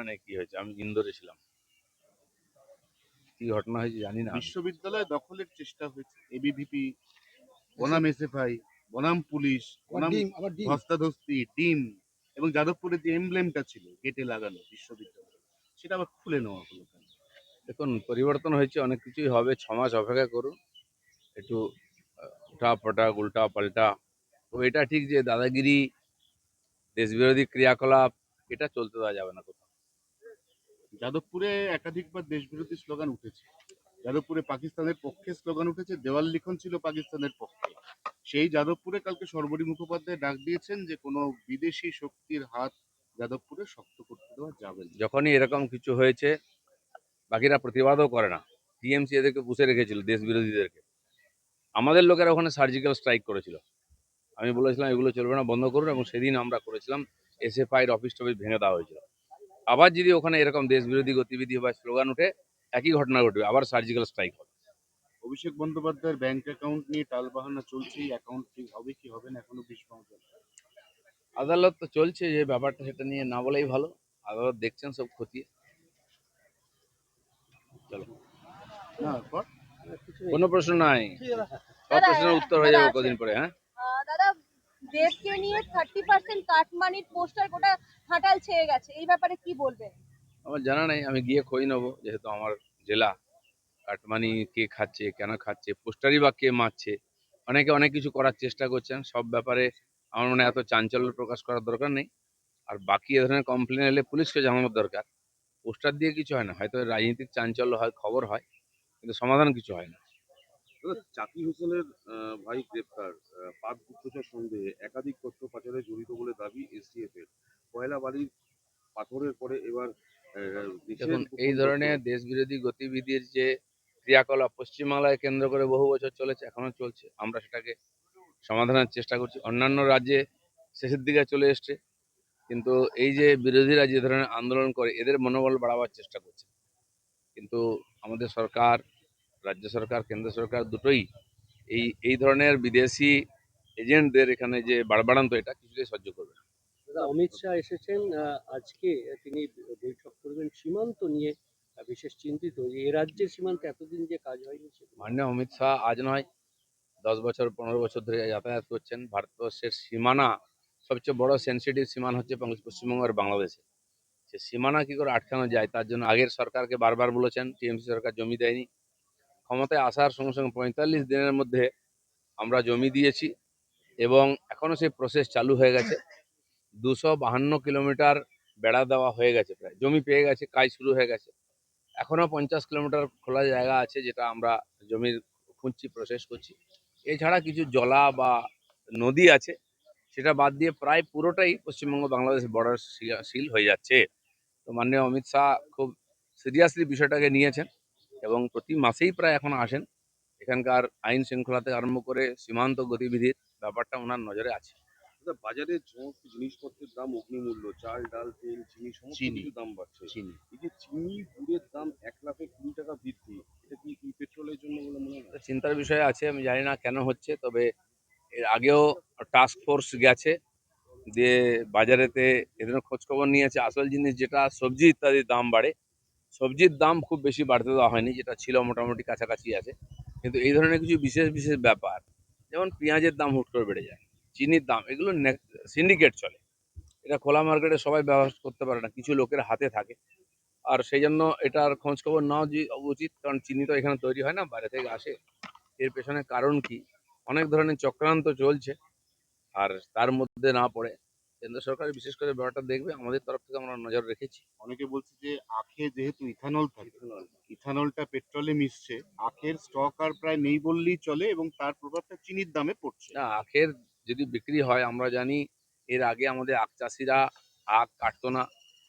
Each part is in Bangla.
নেই কি হয়েছে। আমি ইন্দোরে ছিলাম, কি ঘটনা হয়েছে জানি না আমি। বিশ্ববিদ্যালয় দখলের চেষ্টা হয়েছে, এবিভিপি বনাম এসএফআই বনাম পুলিশ বনাম ধস্তাধস্তি ডিম এবং যাদবপুরের যে এমব্লেমটা ছিল গেটে লাগানো বিশ্ববিদ্যালয়, সেটা আবার খুলে নেওয়া হলো কেন? দেখুন, পরিবর্তন হয়েছে, অনেক কিছুই হবে। 6 মাস অপেক্ষা করুন একটু। উঠা পটা উল্টা পাল্টা, তো এটা ঠিক যে দাদাগিরি, দেশবিরোধী ক্রিয়াকলাপ, এটা চলতে দেওয়া যাবে না কোথাও। যাদবপুরে একাধিকবার দেশবিরোধী স্লোগান উঠেছে, যাদবপুরে পাকিস্তানের পক্ষে স্লোগান উঠেছে, দেওয়াল লিখন ছিল পাকিস্তানের পক্ষে। সেই যাদবপুরে কালকে সর্বরী মুখোপাধ্যায় ডাক দিয়েছেন যে কোনো বিদেশি শক্তির হাত যাদবপুরে শক্ত করতে দেওয়া যাবে না। যখনই এরকম কিছু হয়েছে, বাকিরা প্রতিবাদও করে না। টিএমসি এদেরকে পুষে রেখেছিল, দেশ বিরোধীদেরকে। আমাদের লোকেরা ওখানে সার্জিক্যাল স্ট্রাইক করেছিল। আমি বলেছিলাম এগুলো চলবে না, বন্ধ করুন, এবং সেদিন আমরা করেছিলাম। এসএফআইয়ের অফিস টফিস ভেঙে দেওয়া হয়েছিল। আবার যদি ওখানে এরকম দেশ বিরোধী গতিবিধি বা স্লোগান উঠে, একই ঘটনা ঘটবে, আবার সার্জিক্যাল স্ট্রাইক হবে। অভিষেক বন্দ্যোপাধ্যায়ের ব্যাংক অ্যাকাউন্ট নিয়ে টালবাহানা চলছেই, অ্যাকাউন্ট ফ্রিজ হবে কি হবে না এখনো বেশ পাওয়া যায়। আদালত তো চলছে, যে ব্যাপারটা সেটা নিয়ে না বলেই ভালো। আদালত দেখছেন সব খতিয়ে। চলো, না কোনো প্রশ্ন নাই, সব দাদা প্রশ্নের উত্তর হয়ে দাদা যাবে আছে কদিন পরে। হ্যাঁ, দাদা, দেবকে নিয়ে 30% কাটমানির পোস্টার গোটা ঘাটাল ছেয়ে গেছে, এই ব্যাপারে কি বলবেন? আমার জানা নেই, আমি গিয়ে খোঁজ নেবো, যেহেতু আমার জেলা। কাটমানি কে খাচ্ছে, কেন খাচ্ছে, পোস্টারই বা কে মারছে। অনেকে অনেক কিছু করার চেষ্টা করছেন, সব ব্যাপারে আমার মনে হয় এত চাঞ্চল্য প্রকাশ করার দরকার নেই। আর বাকি এ ধরনের কমপ্লেন এলে পুলিশকে জানানোর দরকার। পোস্টার দিয়ে কিছু হয় না, হয়তো রাজনীতিক চাঞ্চল্য হয়, খবর হয়, কিন্তু সমাধান কিছু হয় না। জাকির হোসেনের ভাই গ্রেপ্তার, পাক গুপ্তচর সন্দেহে একাধিক তথ্য পাচারে জড়িত বলে দাবি এসটিএফ এর। কয়লা বালির পাথরের পরে এবার দেখুন, দেশের এই গোপন তথ্য। ধরনের দেশবিরোধী গতিবিধির যে ক্রিয়াকলাপ পশ্চিমবাংলায় কেন্দ্র করে বহু বছর চলেছে, এখনো চলছে। আমরা সেটাকে সমাধানের চেষ্টা করছি। অন্যান্য রাজ্যে শেষের দিকে চলে এসছে, কিন্তু এই যে বিরোধীরা যে ধরনের আন্দোলন করে, এদের মনোবল বাড়াবার চেষ্টা করছে। কিন্তু আমাদের সরকার, রাজ্য সরকার, কেন্দ্র সরকার দুটোই এই এই ধরনের বিদেশি এজেন্টদের এখানে যে বাড়বাড়ান্ত, এটা কিছুতেই সহ্য করবে না। দাদা, অমিত শাহ এসেছেন আজকে। তিনি বৈঠক করবেন সীমান্ত নিয়ে। বিশেষ চিন্তিত যে এ রাজ্যের সীমান্তে এতদিন যে কাজ হয়নি সেগুলো। মাননীয় অমিত শাহ আজ নয়, 10 বছর 15 বছর ধরে যাতায়াত করছেন। ভারতবর্ষের সীমানা, সবচেয়ে বড় সেন্সিটিভ সীমানা হচ্ছে পশ্চিমবঙ্গ আর বাংলাদেশে। সে সীমানা কি করে আটকানো যায়, তার জন্য আগের সরকারকে বারবার বলেছেন। টিএমসি সরকার জমি দেয়নি। ক্ষমতায় আসার সঙ্গে সঙ্গে 45 দিনের মধ্যে আমরা জমি দিয়েছি, এবং এখনো সেই প্রসেস চালু হয়ে গেছে। 252 কিলোমিটার বেড়া দেওয়া হয়ে গেছে, প্রায় জমি পেয়ে গেছে, কাজ শুরু হয়ে গেছে। এখনো 50 কিলোমিটার খোলা জায়গা আছে, যেটা আমরা জমির খুঁজছি, প্রসেস করছি। এছাড়া কিছু জলা বা নদী আছে, সেটা বাদ দিয়ে প্রায় পুরোটাই পশ্চিমবঙ্গ বাংলাদেশ বর্ডার সিল হয়ে যাচ্ছে। তো মাননীয় অমিত শাহ খুব সিরিয়াসলি বিষয়টাকে নিয়েছেন, এবং প্রতি মাসেই প্রায় এখন আসেন। এখানকার আইন শৃঙ্খলা থেকে আরম্ভ করে সীমান্ত গতিবিধির ব্যাপারটা ওনার নজরে আছে। বাজারে সমস্ত জিনিসপত্রের দাম অগ্নিমূল্য, চাল ডাল তেল চিনি সমস্ত চিনি কিছু দাম বাড়ছে। চিনি এই যে চিনি গুড়ের দাম 1,20,000 টাকা বৃদ্ধি, এটা কি পেট্রোলের জন্য বলে মনে হয়? তো চিন্তার বিষয় আছে, আমি জানি না কেন হচ্ছে, তবে এর আগেও টাস্ক ফোর্স গেছে, দিয়ে বাজারেতে এদের খোঁজখবর নিয়েছে। আসল জিনিস যেটা সবজি ইত্যাদির দাম বাড়ে, সবজির দাম খুব বেশি বাড়তে দেওয়া হয়নি, যেটা ছিল মোটামুটি কাছাকাছি আছে। কিন্তু এই ধরনের কিছু বিশেষ বিশেষ ব্যাপার, যেমন পেঁয়াজের দাম হুট করে বেড়ে যায়, চিনির দাম, এগুলো সিন্ডিকেট চলে। এটা খোলা মার্কেটে সবাই ব্যবহার করতে পারে না, কিছু লোকের হাতে থাকে। আর সেই জন্য এটার খোঁজ খবর নেওয়া উচিত, কারণ চিনি তো এখানে তৈরি হয় না, বাইরে থেকে আসে। এর পেছনে কারণ কি? অনেক ধরনের চক্রান্ত চলছে, আর তার মধ্যে না পড়ে কেন্দ্র সরকার বিশেষ করে ব্যাপারটা দেখবে। আমাদের তরফ থেকে আমরা নজর রেখেছি। অনেকে বলছে যে আখে যেহেতু ইথানল থাকে, ইথানলটা পেট্রোলে মিশছে, আখের স্টক আর প্রায় নেই বললেই চলে এবং তার প্রভাবটা চিনির দামে পড়ছে। না, আখের যদি বিক্রি হয়, আমরা জানি এর আগে আমাদের আখ চাষিরা আখ কাটতো না,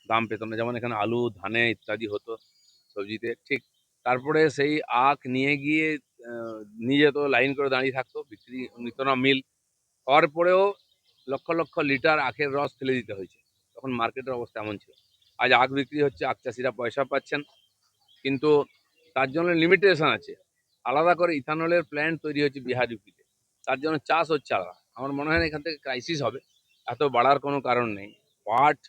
দাম পেত না। যেমন এখানে আলু, ধানে ইত্যাদি হতো, সবজিতে ঠিক। তারপরে সেই আখ নিয়ে গিয়ে নিয়ে যেত, লাইন করে দাঁড়িয়ে থাকতো, বিক্রি নিত না মিল। হওয়ার পরেও লক্ষ লক্ষ লিটার আখের রস ফেলে দিতে হয়েছে, তখন মার্কেটের অবস্থা এমন ছিল। আজ আখ বিক্রি হচ্ছে, আখ চাষিরা পয়সা পাচ্ছেন, কিন্তু তার জন্য লিমিটেশন আছে। আলাদা করে ইথানলের প্ল্যান্ট তৈরি হচ্ছে বিহার ইউপিতে, তার জন্য চাষ হচ্ছে আলাদা। আমার মনে হয় না এখান থেকে ক্রাইসিস হবে, এত বাড়ার কোনো কারণ নেই। পাট,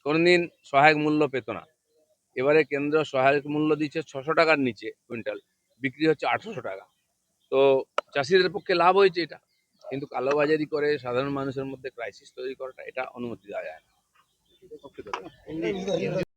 কোনোদিন সহায়ক মূল্য পেত না। এবারে কেন্দ্র সহায়ক মূল্য দিচ্ছে 600 টাকার নিচে কুইন্টাল, বিক্রি হচ্ছে 800 টাকা। তো চাষিদের পক্ষে লাভ হয়েছে এটা, কিন্তু কালোবাজারি করে সাধারণ মানুষের মধ্যে ক্রাইসিস তৈরি করাটা এটা অনুমতি দেওয়া যায় না।